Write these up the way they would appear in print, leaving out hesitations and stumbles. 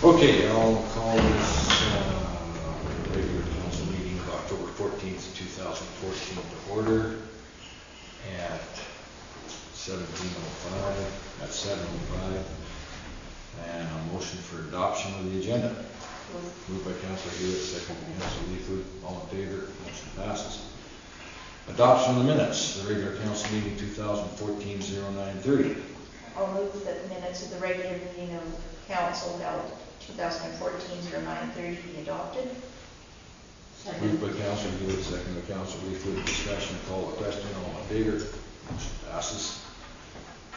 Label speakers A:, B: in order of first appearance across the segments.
A: Okay, I'll call this regular council meeting of October 14th, 2014 to order at 17:05, at 7:05, and a motion for adoption of the agenda. Moved by Councilor Hewitt, second by Councilor Leafwood. All in favor? Motion passes. Adoption of the minutes, the regular council meeting 2014-09-30.
B: I'll move that the minutes of the regular meeting of council held 2014-09-30 be adopted.
A: Moved by Councilor Hewitt, second by Councilor Leafwood. Discussion, call the question. All in favor? Motion passes.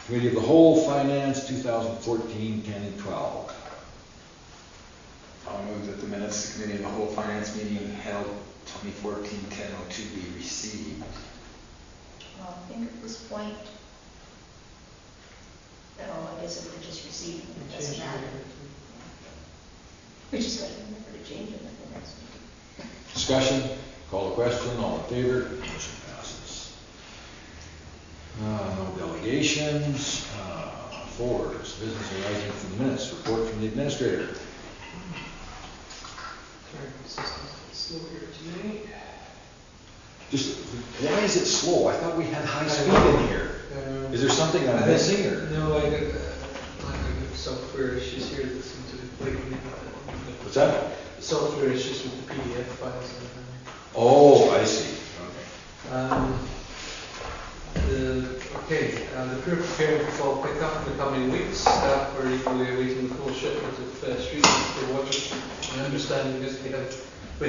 A: Committee of the Whole, Finance 2014-10 and 12.
C: I'll move that the minutes of the Committee of the Whole Finance meeting held 2014-10-02 be received.
B: I think at this point, I guess if we're just receiving, it doesn't matter. We just got to remember to change it at the next meeting.
A: Discussion, call the question. All in favor? Motion passes. No delegations. Fours, business arising from the minutes. Report from the administrator.
D: Slow here today.
A: Just, why is it slow? I thought we had high speed in here. Is there something I'm missing, or?
D: No, I got software issues here that seem to be plaguing.
A: What's that?
D: Software issues with the PDF files.
A: Oh, I see.
D: Okay. The crew preparing for fall pickup in the coming weeks. Staff are equally awaiting the full shipment of street for waters. My understanding is we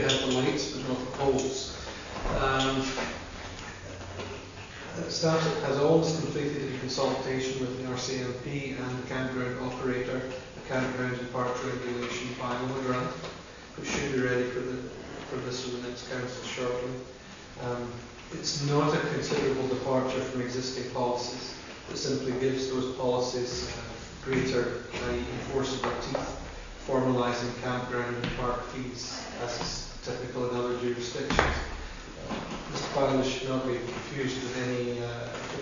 D: have the lights, but not the poles. Staff has always completed a consultation with the RCMP and the campground operator, the campground and parks regulation final grant, which should be ready for this in the next council shortly. It's not a considerable departure from existing policies. It simply gives those policies greater enforceable teeth, formalising campground and park fees as is typical in other jurisdictions. This file should not be confused with any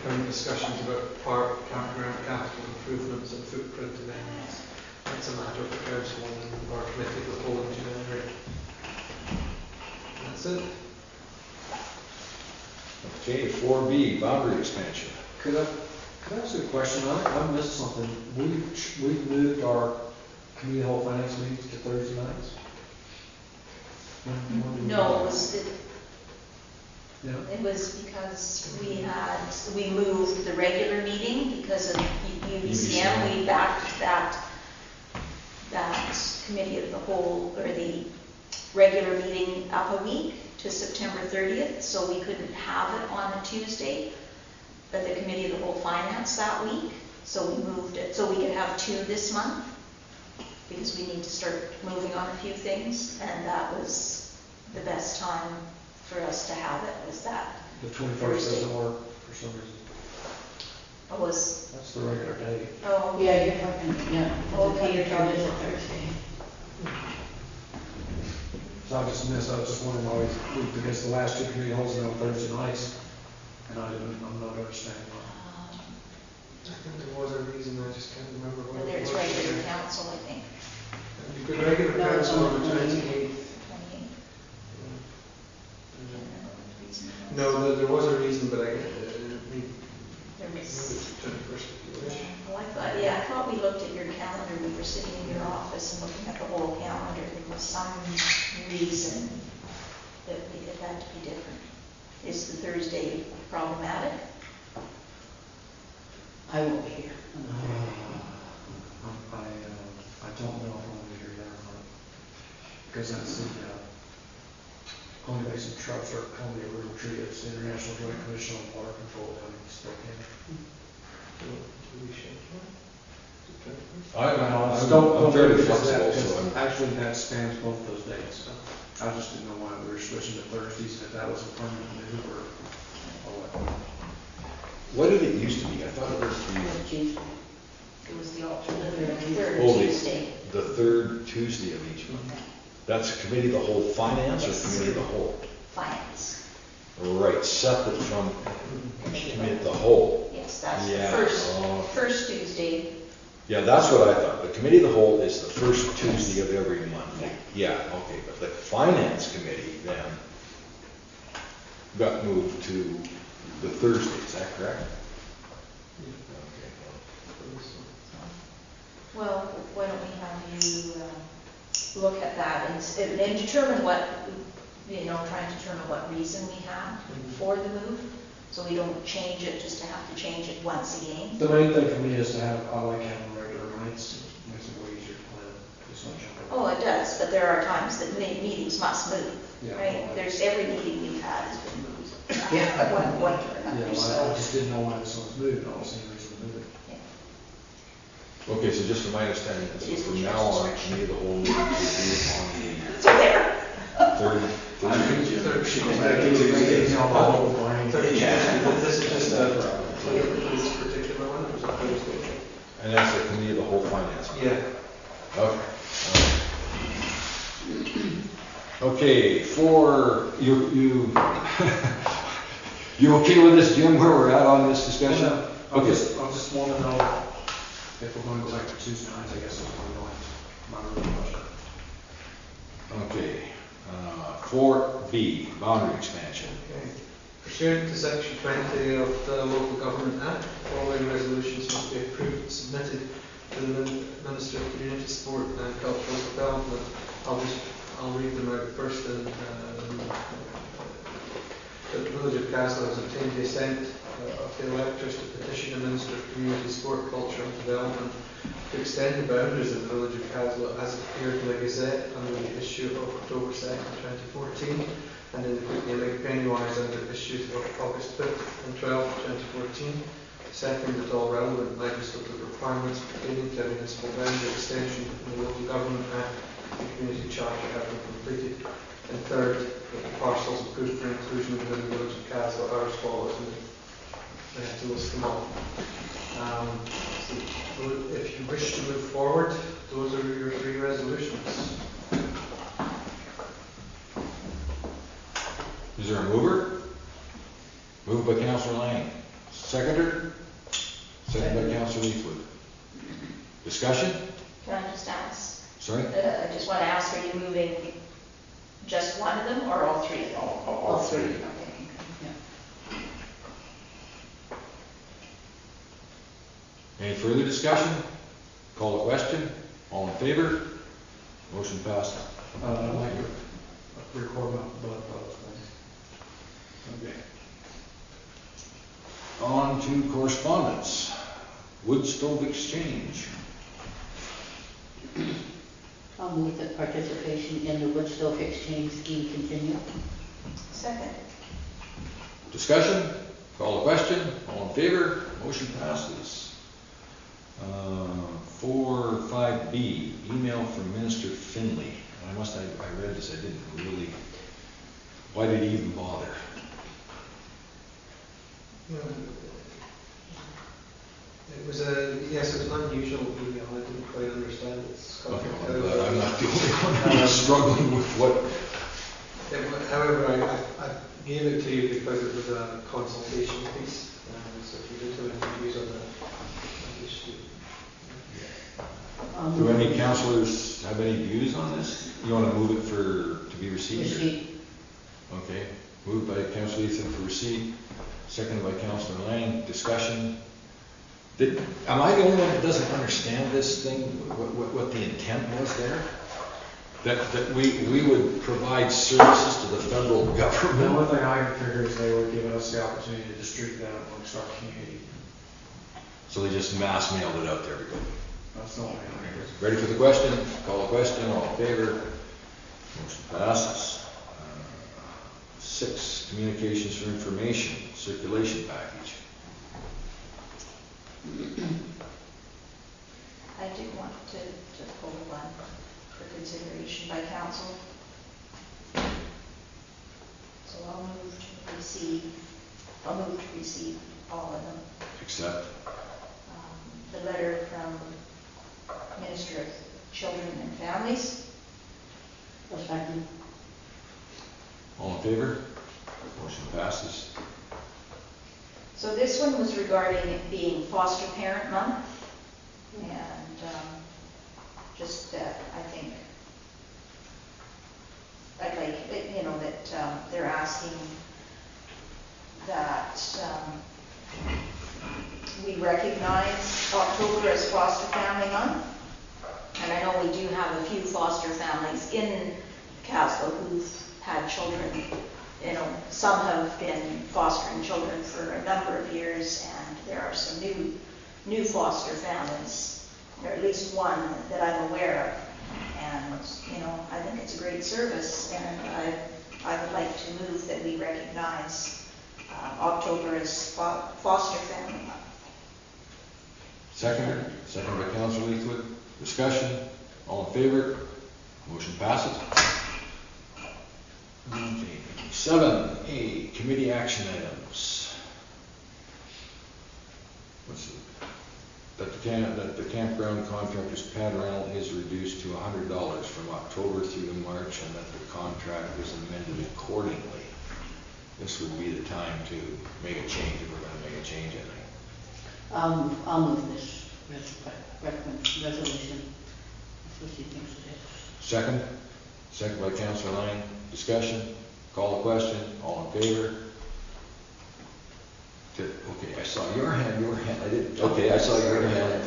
D: current discussions about park, campground, capital improvements and footprint amendments. That's a matter for council and our committee of the whole in January. That's it.
A: Okay, 4B, boundary expansion.
E: Could I ask you a question? I missed something. We've moved our community hall finance meetings to Thursday nights.
B: No,
E: Yeah.
B: it was because we moved the regular meeting because of UBCM. We backed that committee of the whole, or the regular meeting up a week to September 30th, so we couldn't have it on a Tuesday, but the committee of the whole finance that week, so we moved it so we could have 2 this month, because we need to start moving on a few things, and that was the best time for us to have it, was that
E: The 21st doesn't work for some reason. That's the regular day.
B: Oh,
F: Yeah, you're talking, yeah.
B: Okay, you're talking
F: about Thursday.
E: So I just was wondering why because the last 2 community halls are on Thursday nights, and I'm not understanding why.
D: I think there was a reason, I just can't remember what
B: whether
D: it
B: it's
D: was.
B: regular council, I think.
D: You could regular
F: No, it's
D: council
F: on
D: on the
F: the
D: 28th.
B: 28.
D: No, there was a reason, but I
B: There
D: maybe
B: was.
D: it's the 21st if you wish.
B: Well, I thought we looked at your calendar. We were sitting in your office and looking at the whole calendar. There was some reason that it had to be different. Is the Thursday problematic?
F: I will be here.
E: I don't know if I'm going to be here yet or not, because that's the Columbia Basin Trout Columbia River Tree. It's the International Joint Commission on Water Control down in Spokane.
A: I'm fairly flexible, so
E: actually that spans both those days. So I just didn't know why we were switching to Thursdays, if that was a permanent move or what.
A: what did it used to be? I thought it was
F: Tuesday.
B: It was the alternate
F: The
B: third
A: Oh,
B: Tuesday.
A: the third Tuesday of each month. That's committee of the whole finance or committee of the whole?
B: Finance.
A: Right, separate from committee of the whole.
B: Yes, that's
A: Yeah,
B: the
A: oh.
B: first Tuesday
A: Yeah, that's what I thought. The committee of the whole is the first Tuesday of every month. Yeah, okay, but the finance committee then got moved to the Thursday, is that correct?
B: Well, why don't we have you look at that and determine what, try and determine what reason we have for the move, so we don't change it just to have to change it once again.
E: The main thing for me is to have, I like having regular nights, makes it way easier to plan, it's not jumping.
B: Oh, it does, but there are times that meetings must move,
E: Yeah,
B: right?
E: well,
B: There's every meeting we've had has been moved.
F: Yeah.
B: One to
E: Yeah,
B: another,
E: well, I
B: so.
E: just didn't know why this one was moved, I don't see any reason to move it.
A: Okay, so just from my understanding, so from now on, committee of the whole meeting will be
B: So there.
A: on the third.
C: I think you
D: Third
C: should
D: Tuesday.
C: go back to Tuesday.
D: Third
C: Yeah.
D: Tuesday. This is just this particular one, it was a Thursday.
A: And that's the committee of the whole finance.
D: Yeah.
A: Okay. Okay, for you, you okay with this, Jim, where we're at on this discussion?
E: I just want to know if we're going to go back to Tuesday nights, I guess is what I'm going, my real question.
A: Okay, 4B, boundary expansion.
D: Okay. Pursuant to section 20 of the Local Government Act, the following resolutions must be approved and submitted to the Minister of Community Sport and Cultural Development. I'll read them out first. The Village of Kaslo has obtained the assent of the electors to petition the Minister of Community Sport, Culture and Development to extend the boundaries of the Village of Kaslo as appeared in the Gazette under the issue of October 2nd, 2014, and in the Gaelic Pennywise under issues of August 5th and 12th, 2014. Second, that all relevant legislative requirements pertaining to a municipal boundary extension in the Local Government Act and Community Charter have been completed. And third, that the parcels approved for inclusion within the Village of Kaslo are as follows. I have to list them all. So if you wish to move forward, those are your three resolutions.
A: Is there a mover? Moved by Councillor Lang. Seconder? Second by Councillor Leafwood. Discussion?
B: Can I just ask?
A: Sorry?
B: I just want to ask, are you moving just one of them or all three of them?
F: All three.
B: Okay.
F: Yeah.
A: Any further discussion? Call the question. All in favor? Motion passes.
E: I'd like to record my vote, please.
A: Okay. On to correspondence. Wood stove exchange.
F: I'll move that participation in the wood stove exchange scheme continue.
B: Second.
A: Discussion? Call the question. All in favor? Motion passes. 4.5B, email from Minister Finley. I read this, I didn't really, why did he even bother?
D: It was yes, it was an unusual email. I didn't quite understand its
A: Okay,
D: content.
A: well, I'm glad I'm not the only one who's struggling with what.
D: However, I gave it to you because it was a consultation piece. So if you did have any views on that, I wish to.
A: Do any councillors have any views on this? You want to move it to be received?
F: Receipt.
A: Okay, moved by Councillor Ethan for receipt, seconded by Councillor Lang. Discussion. Am I the only one that doesn't understand this thing, what the intent was there? That we would provide services to the federal
E: The
A: government?
E: only thing I can figure is they would give us the opportunity to distribute that amongst our community.
A: So they just mass mailed it out to everybody.
E: That's the only thing I can
A: Ready for the question? Call the question, all in favor? Motion passes. 6, communications for information, circulation package.
B: I do want to pull one for consideration by council. So I'll move to receive all of them.
A: Accept.
B: The letter from Minister of Children and Families.
F: A second.
A: All in favor? Motion passes.
B: So this one was regarding it being Foster Parent Month. And just, I think, I'd like, you know, that they're asking that we recognize October as Foster Family Month. And I know we do have a few foster families in Kaslo who've had children. You know, some have been fostering children for a number of years, and there are some new foster families, or at least one that I'm aware of. And, you know, I think it's a great service, and I would like to move that we recognize October as Foster Family Month.
A: Second by Councilor Leithwood. Discussion, all in favor? Motion passes. Okay, 7A, committee action items. Let's see. That the campground contractor's pad rental is reduced to $100 from October through to March, and that the contract is amended accordingly. This would be the time to make a change, if we're going to make a change, I think.
F: I'll move this resolution. That's what she thinks it is.
A: Second by Councilor Lang. Discussion, call the question, all in favor? Good. Okay, I saw your hand, I didn't, okay, I saw your hand.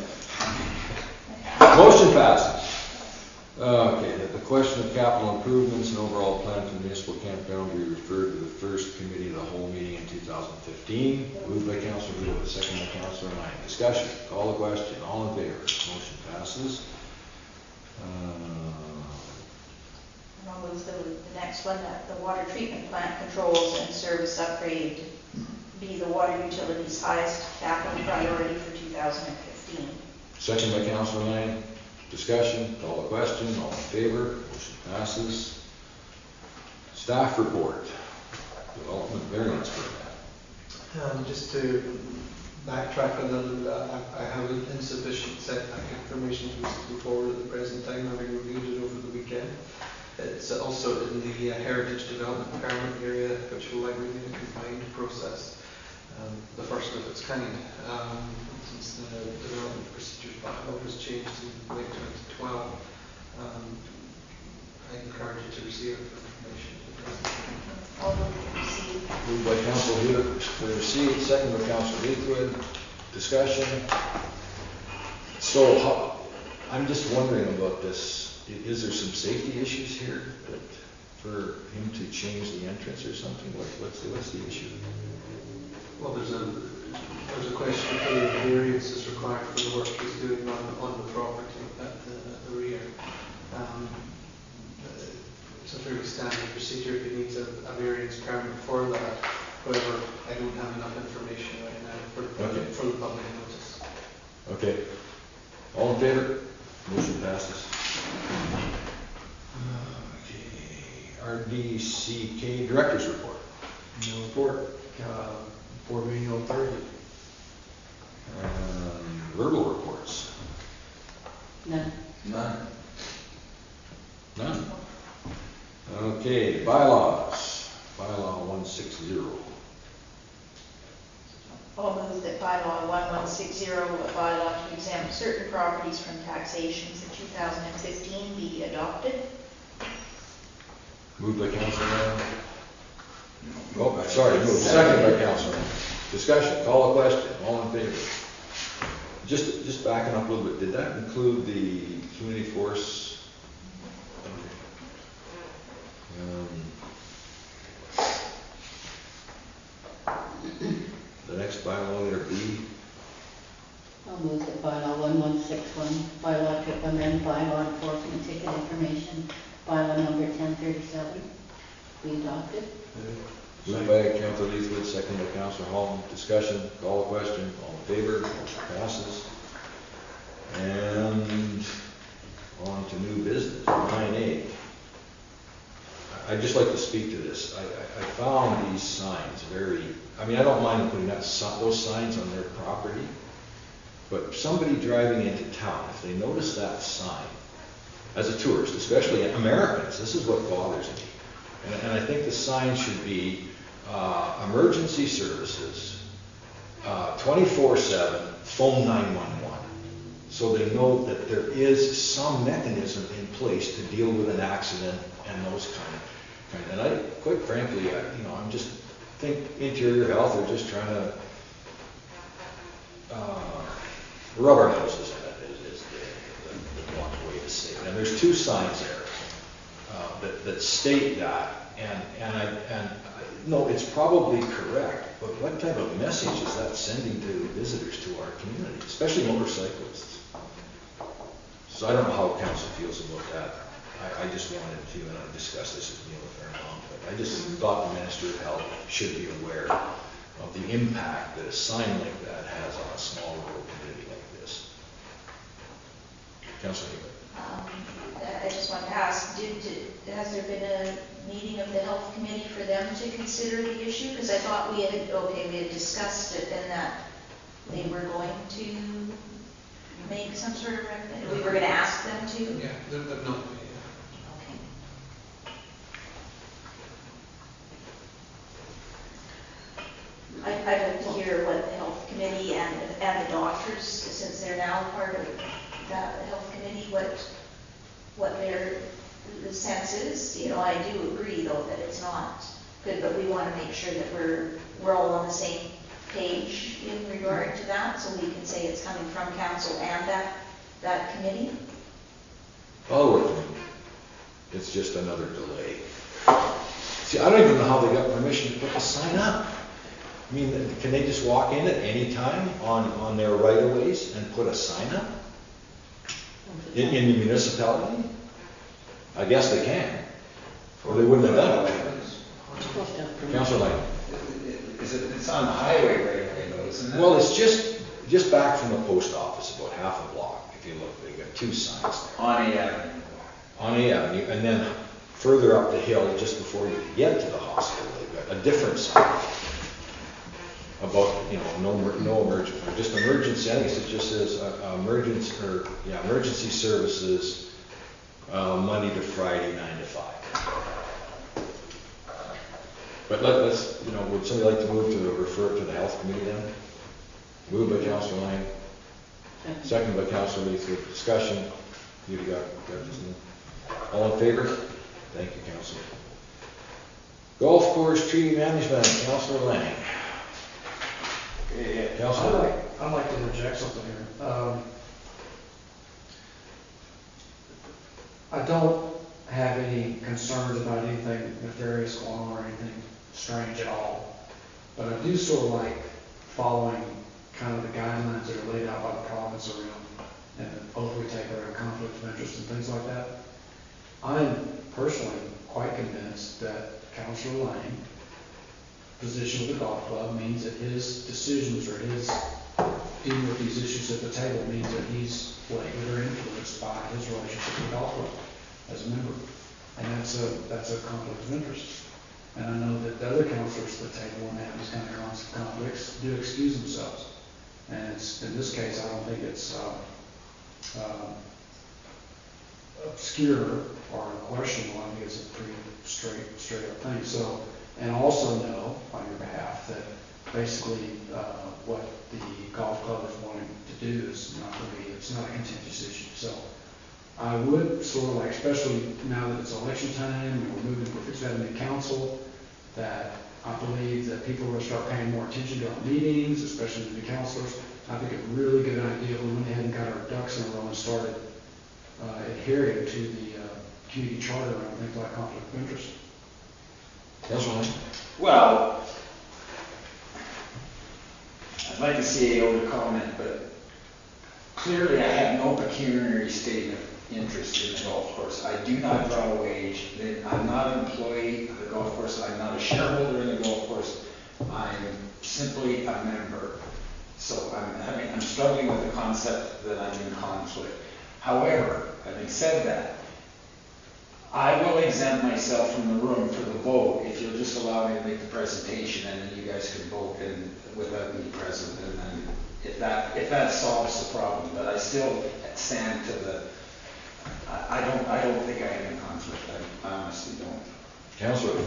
A: Motion passes. Okay, that the question of capital improvements and overall plan for the municipal campground be referred to the first committee of the whole meeting in 2015. Moved by Councilor Leithwood, second by Councilor Lang. Discussion, call the question, all in favor? Motion passes.
B: And I'll move the next one, that the water treatment plant controls and service upgrade be the water utility's highest capital priority for 2015.
A: Second by Councilor Lang. Discussion, call the question, all in favor? Motion passes. Staff report, development variance permit.
D: Just to backtrack a little, I have insufficient setback information to move forward at the present time, having reviewed it over the weekend. It's also in the heritage development permit area, which will likely be a combined process, the first of its kind, since the development procedures bylaw was changed in late 2012. I encourage you to receive information.
B: All move to receive.
A: Moved by Councilor Hewitt for receipt, second by Councilor Leithwood. Discussion. So I'm just wondering about this. Is there some safety issues here that for him to change the entrance or something? What's the issue?
D: Well, there's a question of whether variance is required for the work he's doing on the property at the rear. It's a fairly standard procedure. He needs a variance permit for that. However, I don't have enough information right now for the public notice.
A: Okay. All in favor? Motion passes. Okay. RDCK Director's Report.
E: No report. Board meeting on Thursday.
A: Verbal reports.
F: None.
C: None.
A: None. Okay, bylaws. Bylaw 160.
B: I'll move that bylaw 1160, a bylaw to exempt certain properties from taxation for 2015 be adopted.
A: Moved by Councilor Lang. Oh, sorry, moved. Second by Councilor Lang. Discussion, call a question, all in favor. Just backing up a little bit, did that include the community force? The next bylaw, letter B.
F: I'll move that bylaw 1161, bylaw to amend bylaw enforcement ticket information, bylaw number 1037, be adopted.
A: Moved by Councilor Leithwood, second by Councilor Holm. Discussion, call a question, all in favor, motion passes. And on to new business, 9A. I'd just like to speak to this. I found these signs very, I mean, I don't mind putting those signs on their property, but somebody driving into town, if they notice that sign, as a tourist, especially Americans, this is what bothers me. And I think the sign should be emergency services, 24/7, phone 911. so they know that there is some mechanism in place to deal with an accident and those kind. And I, quite frankly, I'm just think interior health are just trying to rubber houses in it is the one way to say it. And there's 2 signs there that state that, and no, it's probably correct, but what type of message is that sending to visitors to our community, especially motorcyclists? So I don't know how council feels about that. I just wanted to, and I discussed this with Neil a fair amount, but I just thought the Minister of Health should be aware of the impact that a sign like that has on a small rural community like this. Councilor Hewitt.
B: I just wanted to ask, has there been a meeting of the health committee for them to consider the issue? Because I thought we had discussed it and that they were going to make some sort of recommendation. We were going to ask them to?
D: Yeah, they've not.
B: Okay. I'd like to hear what the health committee and the doctors, since they're now part of that health committee, what their sense is. I do agree though that it's not good, but we want to make sure that we're all on the same page in regard to that, so we can say it's coming from council and that committee.
A: I'll work with them. It's just another delay. See, I don't even know how they got permission to put the sign up. I mean, can they just walk in at any time on their right-of-ways and put a sign up? In the municipality? I guess they can. Or they wouldn't have done it. Councilor Lang.
C: It's on the highway right away though, isn't it?
A: Well, it's just back from the post office, about half a block. If you look, they've got 2 signs there.
C: On A Avenue.
A: On A Avenue, and then further up the hill, just before you get to the hospital, they've got a different sign about, no emergency, or just emergency. I guess it just says emergency services, Monday to Friday, 9 to 5. But let's, would somebody like to move to refer it to the health committee then? Moved by Councilor Lang, second by Councilor Leathwood. Discussion. You got this one. All in favor? Thank you, Councilor. Golf course tree management, Councilor Lang.
C: Yeah.
A: Councilor.
E: I'd like to interject something here. I don't have any concerns about anything nefarious going on or anything strange at all. But I do sort of like following kind of the guidelines that are laid out by the province around and the oath we take around conflicts of interest and things like that. I'm personally quite convinced that Councilor Lane position with the golf club means that his decisions or his dealing with these issues at the table means that he's weighted or influenced by his relationship with the golf club as a member. And that's a conflict of interest. And I know that the other councilors at the table, when they have these kind of conflicts, do excuse themselves. And it's, in this case, I don't think it's obscure or questionable. I think it's a pretty straight up thing. So, and also know on your behalf that basically what the golf club is wanting to do is not going to be, it's not a contentious issue. So I would sort of like, especially now that it's election time and we're fixing to have a new council, that I believe that people are going to start paying more attention to our meetings, especially the new councilors. I think a really good idea if we went ahead and got our ducks in a row and started adhering to the community charter around things like conflict of interest.
A: That's right.
C: Well, I'd like to see AO to comment, but clearly I have no pecuniary statement of interest in the golf course. I do not draw a wage. I'm not an employee of the golf course. I'm not a shareholder in the golf course. I'm simply a member. So I'm struggling with the concept that I'm in conflict. However, having said that, I will exempt myself from the room for the vote if you'll just allow me to make the presentation, and then you guys can vote without me present. And then if that solves the problem, but I still stand to the. I don't think I am in conflict. I honestly don't.
A: Councilor.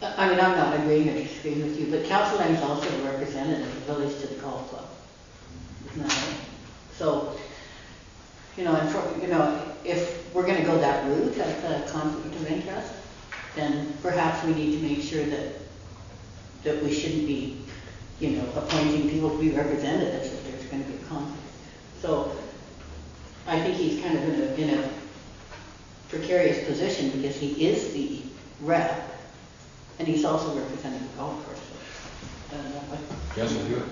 F: I mean, I'm not agreeing or disagreeing with you, but Council Lang is also a representative of the village to the golf club. Isn't that right? You know, and for, you know, if we're gonna go that route of the conflict of interest, then perhaps we need to make sure that we shouldn't be, you know, appointing people to be representatives if there's gonna be a conflict. So I think he's kind of in a precarious position because he is the rep and he's also representing the golf course.
A: Councillor Hewitt?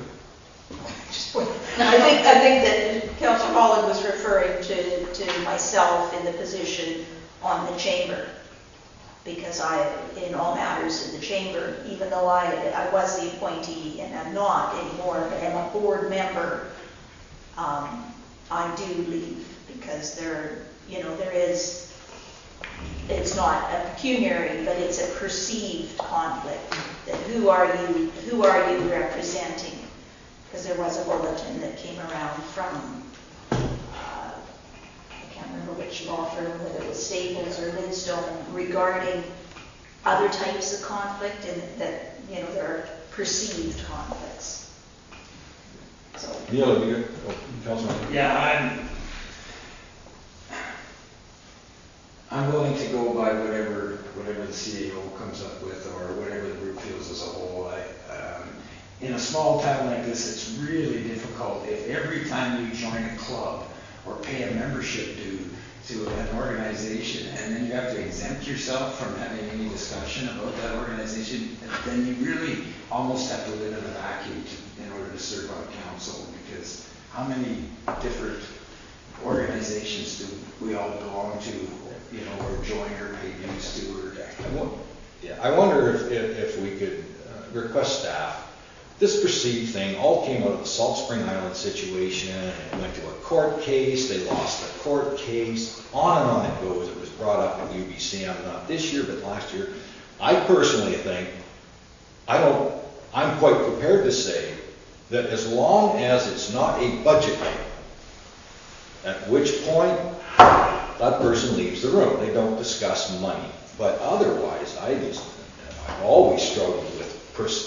B: I think that Councillor Holland was referring to myself in the position on the chamber. Because in all matters in the chamber, even though I was the appointee and I'm not anymore, but I'm a board member, I do leave because it's not a pecuniary, but it's a perceived conflict. That who are you representing? Because there was a bulletin that came around from, I can't remember which law firm, whether it was Staples or Lidstone, regarding other types of conflict and that, you know, there are perceived conflicts. So.
A: Neil, have you got, Councillor?
C: Yeah, I'm willing to go by whatever the CAO comes up with or whatever the group feels as a whole. In a small town like this, it's really difficult if every time you join a club or pay a membership due to an organization and then you have to exempt yourself from having any discussion about that organization, then you really almost have to live in a vacuum in order to serve on council, because how many different organizations do we all belong to, you know, or join or pay dues to?
A: I wonder if we could request staff. This perceived thing all came out of the Salt Spring Island situation. It went to a court case. They lost the court case. On and on it goes. It was brought up at UBCM, not this year, but last year. I personally think, I'm quite prepared to say that as long as it's not a budget item, at which point that person leaves the room. They don't discuss money. But otherwise, I've always struggled with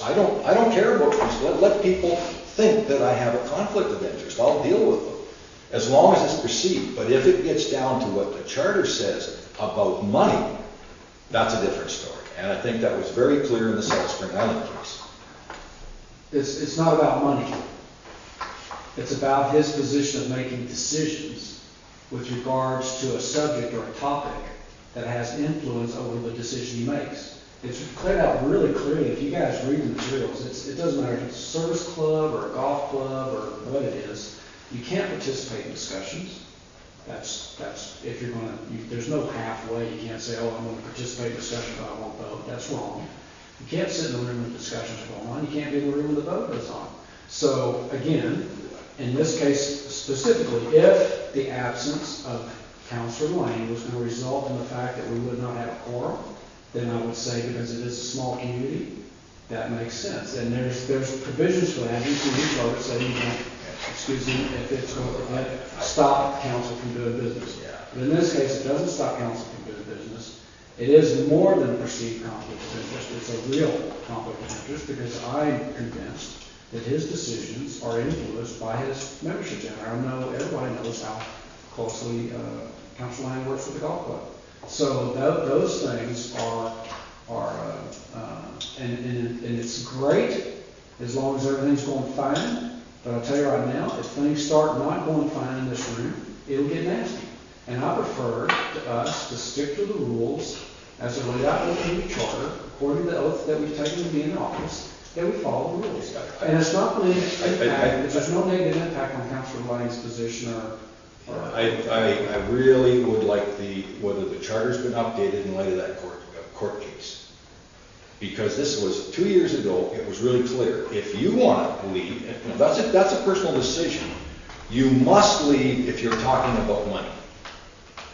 A: I don't care about this. Let people think that I have a conflict of interest. I'll deal with them as long as it's perceived. But if it gets down to what the charter says about money, that's a different story. And I think that was very clear in the Salt Spring Island case.
E: It's not about money. It's about his position of making decisions with regards to a subject or a topic that has influence over the decision he makes. It's played out really clearly. If you guys read the materials, it doesn't matter if it's a service club or a golf club or what it is. You can't participate in discussions. That's if you're going to. There's no halfway. You can't say, "Oh, I'm going to participate in discussion, but I won't vote." That's wrong. You can't sit in the room when discussions are going on. You can't be in the room when the vote goes on. So again, in this case specifically, if the absence of Councillor Lane was going to result in the fact that we would not have a quorum, then I would say, because it is a small community, that makes sense. And there's provisions for that in the charter saying, excuse me, if it's going to stop council from doing business. But in this case, it doesn't stop council from doing business. It is more than a perceived conflict of interest. It's a real conflict of interest because I'm convinced that his decisions are influenced by his membership in there. I know everybody knows how closely Councillor Lane works with the golf club. So those things are and it's great as long as everything's going fine. But I'll tell you right now, if things start not going fine in this room, it'll get nasty. And I prefer to us to stick to the rules as they're laid out in the community charter, according to the oath that we've taken to be in office, that we follow the rules. And it's not going to impact, there's no negative impact on Councillor Lane's position or
A: I really would like whether the charter's been updated in light of that court case. Because this was 2 years ago, it was really clear. If you want to leave, that's a personal decision. You must leave if you're talking about money.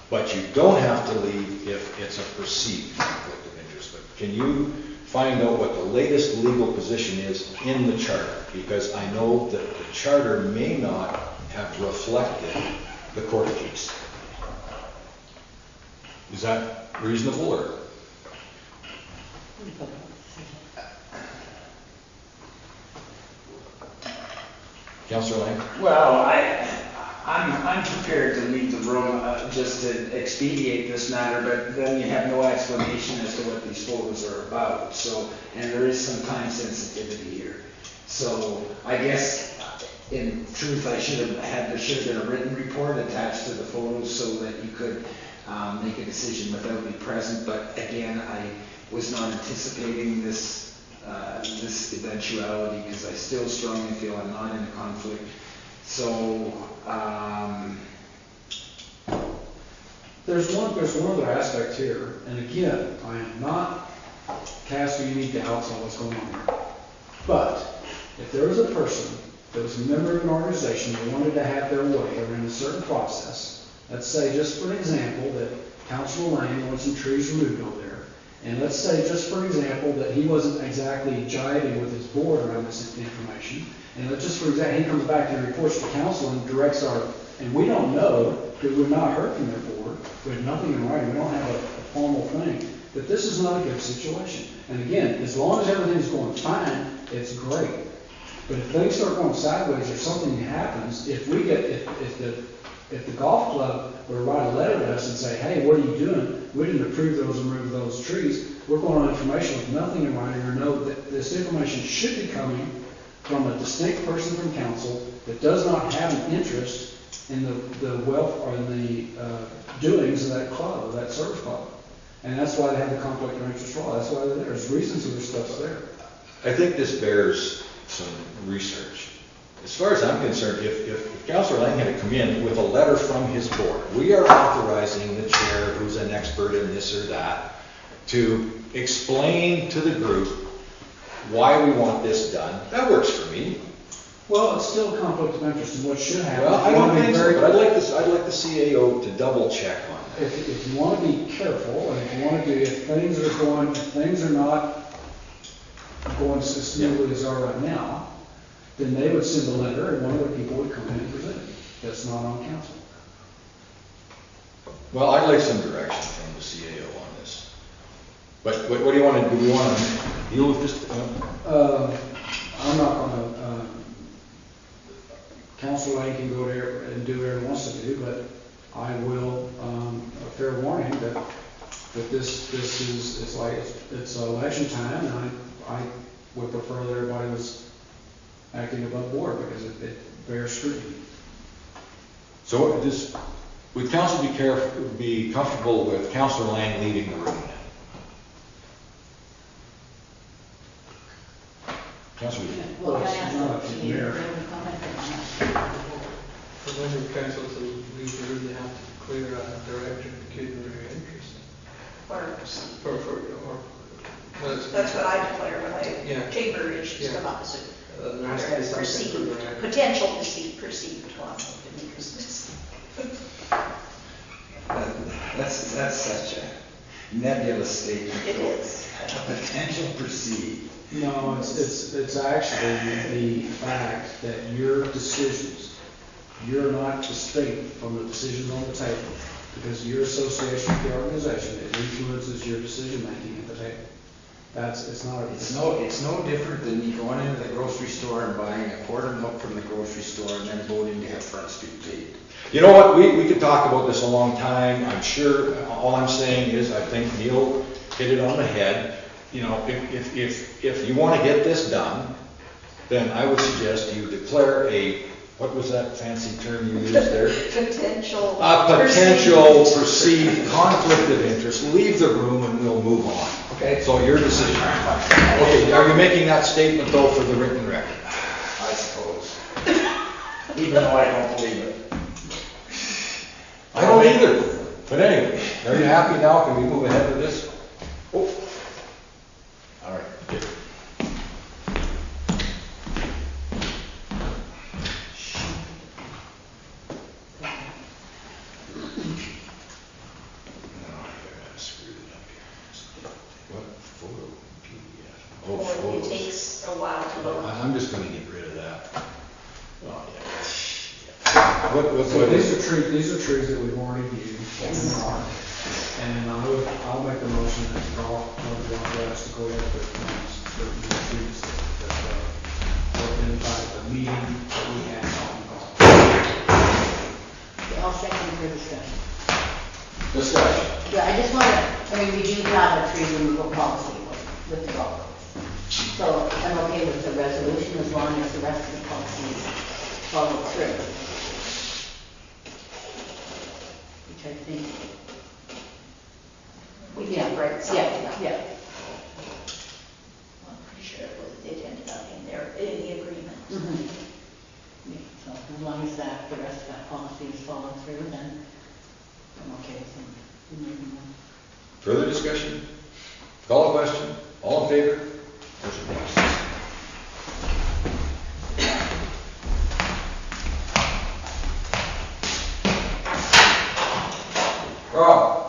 A: But you don't have to leave if it's a perceived conflict of interest. But can you find out what the latest legal position is in the charter? Because I know that the charter may not have reflected the court case. Is that reasonable or? Councillor Lang?
C: Well, I'm prepared to leave the room just to expedite this matter, but then you have no explanation as to what these photos are about. So, and there is some time sensitivity here. So I guess in truth, there should have been a written report attached to the photos so that you could make a decision without me present. But again, I was not anticipating this eventuality because I still strongly feel I'm not in a conflict. So,
E: There's one other aspect here, and again, I am not casting any doubts on what's going on here. But if there was a person that was a member of an organization that wanted to have their way around a certain process, let's say just for an example that Councilor Lane wants some trees removed over there, and let's say just for example that he wasn't exactly jiving with his board around this information, and let's just for example, he comes back and reports to council and directs and we don't know, because we've not heard from their board, we have nothing in writing, we don't have a formal thing, that this is not a good situation. And again, as long as everything's going fine, it's great. But if things start going sideways or something happens, if the golf club were to write a letter to us and say, hey, what are you doing? We didn't approve those and remove those trees. We're going on information with nothing in writing or know that this information should be coming from a distinct person from council that does not have an interest in the wealth or in the doings of that club or that service club. And that's why they have the conflict of interest law. That's why there's reasons their stuff's there.
A: I think this bears some research. As far as I'm concerned, if Councilor Lang had to come in with a letter from his board, we are authorizing the chair, who's an expert in this or that, to explain to the group why we want this done. That works for me.
E: Well, it's still a conflict of interest in what should happen.
A: Well, I don't think so, but I'd like the CAO to double check on that.
E: If you want to be careful, and if you want to do, if things are not going as smoothly as they are right now, then they would send a letter and one of the people would come in and present it. That's not on council.
A: Well, I'd like some direction from the CAO on this. But what do you want to do? Do we want to deal with this?
E: I'm not going to, Council Lane can go there and do whatever he wants to do, but I will, a fair warning that this is, it's election time, and I would prefer that everybody was acting above board because it bears scrutiny.
A: So would council be comfortable with Councilor Lang leading the room now? Councilor.
F: Well, can I ask
E: not
F: the
E: mayor.
F: comment on that?
D: For members of council to leave the room, they have to declare a director of pecuniary interest.
B: Or
D: That's
B: that's what I declare when
D: Yeah.
B: chamber issues
D: Yeah.
B: come up. So
D: there has to be something
B: perceived,
D: for the record.
B: potential perceived conflict of interest.
C: That's such a nebulous statement.
B: It is.
C: A potential perceived.
E: No, it's actually the fact that your decisions, you're not distinct from the decisions on the table because your association with the organization, it influences your decision making at the table. It's
C: no different than me going into the grocery store and buying a quart of milk from the grocery store and then voting to have Front Street paved.
A: You know what, we could talk about this a long time. I'm sure, all I'm saying is I think Neil hit it on the head. You know, if you want to get this done, then I would suggest you declare what was that fancy term you used there?
B: Potential.
A: A potential perceived conflict of interest. Leave the room and we'll move on.
C: Okay.
A: So your decision. Okay, are you making that statement though for the written record?
C: I suppose. Even though I don't believe it.
A: I don't either. But anyway, are you happy now? Can we move ahead with this? Oh. All right. Good. Oh,
B: Or it
A: photos.
B: takes a while to load.
A: I'm just going to get rid of that. Oh, yeah. What
E: So
A: is
E: these are trees that we've already viewed, and I'll make the motion that the golf club is authorized to go ahead with certain trees that were identified at the meeting that we had on the golf.
F: for discussion.
A: Discussion.
F: Yeah, I just want to, I mean, we do have a tree removal policy with the golf course. So I'm okay with the resolution as long as the rest of the policy is followed through. Which I think.
B: We can write something up.
F: Yeah.
B: I'm pretty sure it ended up in there, in the agreement.
F: Mhm. Yeah, so as long as that, the rest of that policy is followed through, then I'm okay with them removing them.
A: Further discussion? Call a question. All in favor? Motion passes. Rob?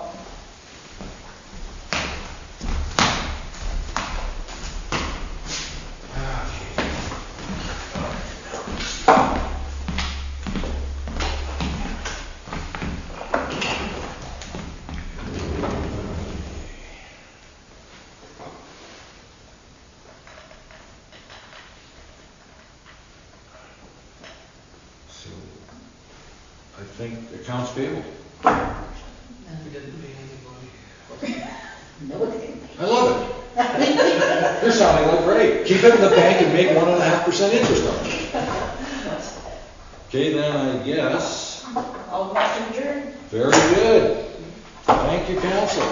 A: So, I think accounts payable.
D: We didn't pay anybody.
F: No, it didn't.
A: I love it. You're sounding like Ray. Keep it in the bank and make 1.5% interest on it. Okay, then I guess,
B: All motion adjourned.
A: very good. Thank you, council.